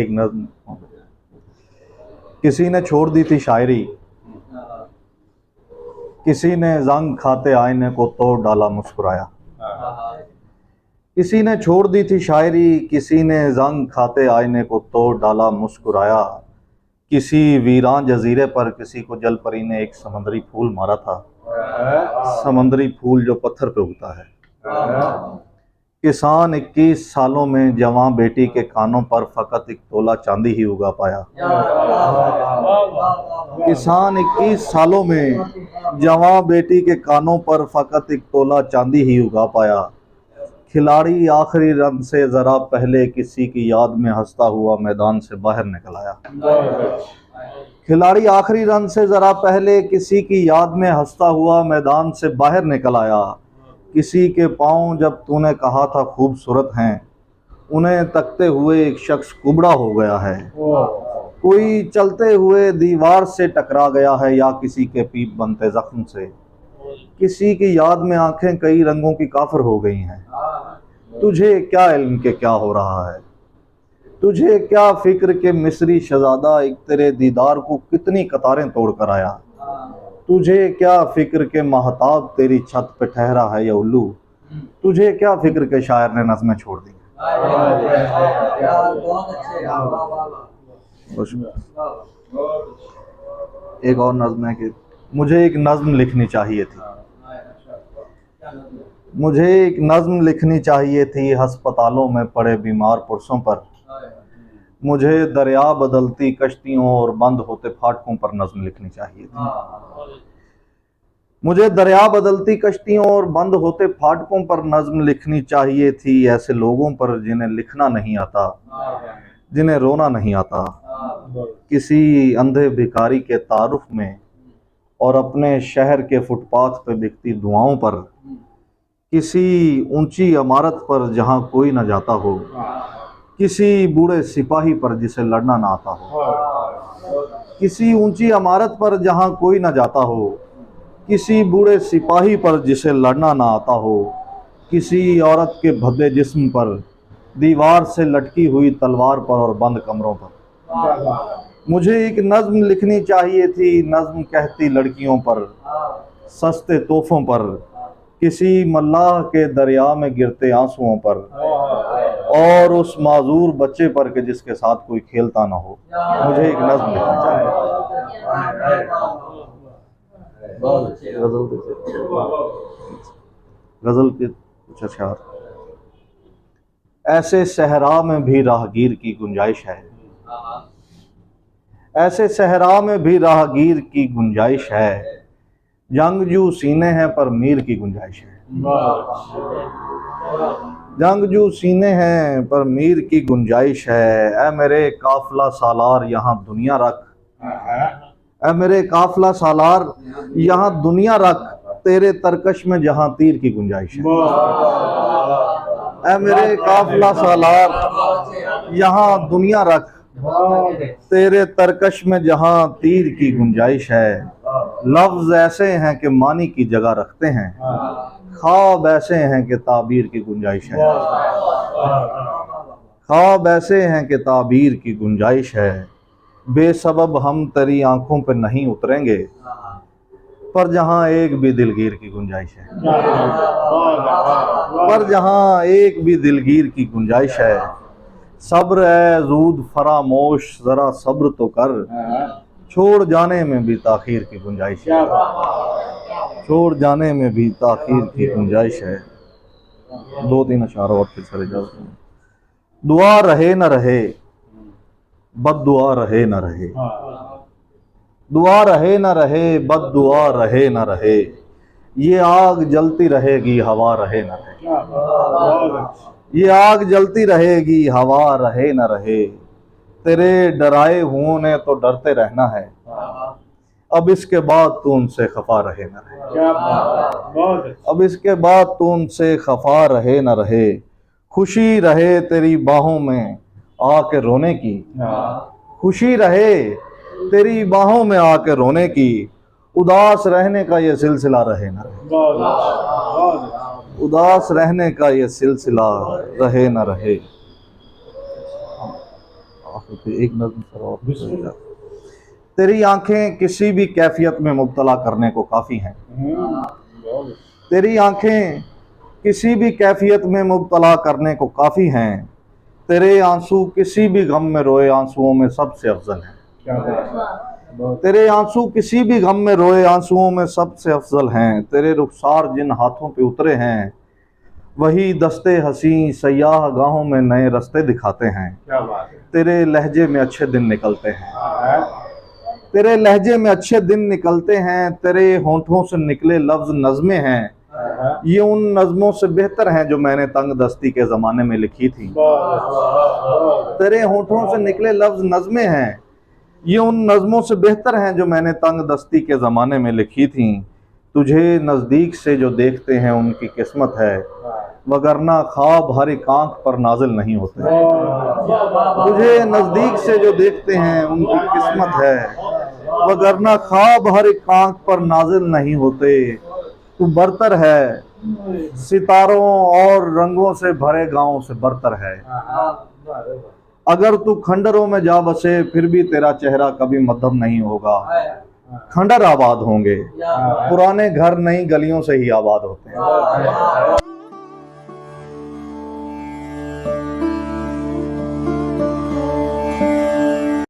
एक नज्म, किसी ने छोड़ दी थी शायरी, किसी ने जंग खाते आईने को तोड़ डाला मुस्कुराया। किसी ने छोड़ दी थी शायरी, किसी ने जंग खाते आईने को तोड़ डाला मुस्कुराया। किसी वीरान जजीरे पर किसी को जल परी ने एक समंदरी फूल मारा था, समंदरी फूल जो पत्थर पे उगता है। किसान 21 सालों में जवां बेटी के कानों पर फकत एक तोला चांदी ही उगा पाया। किसान 21 सालों में जवां बेटी के कानों पर फकत एक तोला चांदी ही उगा पाया। खिलाड़ी आखिरी रन से जरा पहले किसी की याद में हंसता हुआ मैदान से बाहर निकल आया। खिलाड़ी आखिरी रन से जरा पहले किसी की याद में हंसता हुआ मैदान से बाहर निकल आया। किसी के पाँव जब तूने कहा था खूबसूरत हैं, उन्हें तकते हुए एक शख्स कुबड़ा हो गया है। कोई चलते हुए दीवार से टकरा गया है या किसी के पीप बनते जख्म से। किसी की याद में आंखें कई रंगों की काफर हो गई हैं। तुझे क्या इल्म के क्या हो रहा है, तुझे क्या फिक्र के मिस्री शहजादा एक तेरे दीदार को कितनी कतारें तोड़ कर आया। तुझे क्या फिक्र के महताब तेरी छत पे ठहरा है या उल्लू। तुझे क्या फिक्र के शायर ने नज़में छोड़ दी। एक और नज़्म है कि मुझे एक नज़्म लिखनी चाहिए थी, मुझे एक नज़्म लिखनी चाहिए थी अस्पतालों में पड़े बीमार पुरुषों पर। मुझे दरिया बदलती कश्तियों और बंद होते फाटकों पर नज़्म लिखनी चाहिए थी। मुझे दरिया बदलती कश्तियों और बंद होते फाटकों पर नज़्म लिखनी चाहिए थी, ऐसे लोगों पर जिन्हें लिखना नहीं आता, जिन्हें रोना नहीं आता। किसी अंधे भिखारी के तारुफ में और अपने शहर के फुटपाथ पर बिकती दुआओं पर। किसी ऊंची इमारत पर जहां कोई न जाता हो, किसी बूढ़े सिपाही पर जिसे लड़ना ना आता हो। किसी ऊंची इमारत पर जहां कोई न जाता हो, किसी बूढ़े सिपाही पर जिसे लड़ना ना आता हो। किसी औरत के भद्दे जिस्म पर, दीवार से लटकी हुई तलवार पर और बंद कमरों पर। मुझे एक नज़्म लिखनी चाहिए थी, नज़्म कहती लड़कियों पर, सस्ते तोहफों पर, किसी मल्लाह के दरिया में गिरते आंसुओं पर और उस माजूर बच्चे पर के जिसके साथ कोई खेलता ना हो। मुझे एक नज़्म लिखनी चाहिए। गजल के कुछ अशआर। ऐसे सहरा में भी राहगीर की गुंजाइश है, ऐसे सहरा में भी राहगीर की गुंजाइश है। जंगजू सीने हैं पर मीर की गुंजाइश है। जंगजू सीने हैं पर मीर की गुंजाइश है। ऐ मेरे काफिला सालार यहाँ दुनिया रख, ऐ मेरे काफिला सालार यहाँ दुनिया रख, तेरे तरकश में जहाँ तीर की गुंजाइश है। ऐ मेरे काफिला सालार यहाँ दुनिया रख, तेरे तरकश में जहाँ तीर की गुंजाइश है। लफ्ज ऐसे हैं कि मानी की जगह रखते हैं, ख्वाब ऐसे हैं कि ताबीर की गुंजाइश है। ख्वाब ऐसे हैं कि ताबीर की गुंजाइश है। बेसबब हम तेरी आंखों पे नहीं उतरेंगे, पर जहाँ एक भी दिलगीर की गुंजाइश है, पर जहाँ एक भी दिलगीर की गुंजाइश है। सब्र है जूद फरामोश जरा सब्र तो कर, छोड़ जाने में भी ताखीर की गुंजाइश है, छोड़ जाने में भी ताखीर की गुंजाइश है। 2-3 अशआर और फिर चले जाते हैं। दुआ रहे न रहे, बद दुआ रहे न रहे, दुआ रहे न रहे, बद दुआ रहे न रहे। ये आग जलती रहेगी हवा रहे न रहे, ये आग जलती रहेगी हवा रहे न रहे। तेरे डराए हुओं ने तो डरते रहना है, अब इसके बाद तू उनसे खफा रहे न रहे, अब इसके बाद तू उनसे खफा रहे न रहे। खुशी रहे तेरी बाहों में आके रोने की, खुशी रहे तेरी बाहों में आके रोने की। उदास रहने का ये सिलसिला रहे न रहे, उदास रहने का ये सिलसिला रहे न रहे। एक नज़्म सर और। तेरी आंखें किसी भी कैफियत में मुब्तला करने को काफ़ी हैं। तेरी आंखें किसी भी कैफियत में मुब्तला करने को काफ़ी हैं। तेरे आंसू किसी भी गम में रोए आंसुओं में सबसे अफजल हैं। तेरे आंसू किसी भी गम में रोए आंसुओं में सबसे अफजल हैं। तेरे रुखसार जिन हाथों पे उतरे हैं वही दस्ते हसी सयाह गाहों में नए रास्ते दिखाते हैं। तेरे लहजे में अच्छे दिन निकलते हैं। तेरे लहजे में अच्छे दिन निकलते हैं। तेरे होंठों से निकले लफ्ज नज़में हैं। ये उन नज़मों से बेहतर हैं जो मैंने तंग दस्ती के ज़माने में लिखी थी। तेरे होंठों से निकले लफ्ज नज़में हैं। ये उन नज़मों से बेहतर हैं जो मैंने तंग दस्ती के ज़माने में लिखी थी। तुझे नज़दीक से जो देखते हैं उनकी किस्मत है, वगरना ख्वाब हर एक आंख पर नाजिल नहीं होते। तुझे नज़दीक से जो देखते हैं उनकी किस्मत है, वगरना ख्वाब हर एक आंख पर नाजिल नहीं होते। तू बरतर है सितारों और रंगों से भरे गांवों से बरतर है। अगर तू खंडरों में जा बसे फिर भी तेरा चेहरा कभी मध्यम नहीं होगा। खंडर आबाद होंगे, पुराने घर नई गलियों से ही आबाद होते हैं।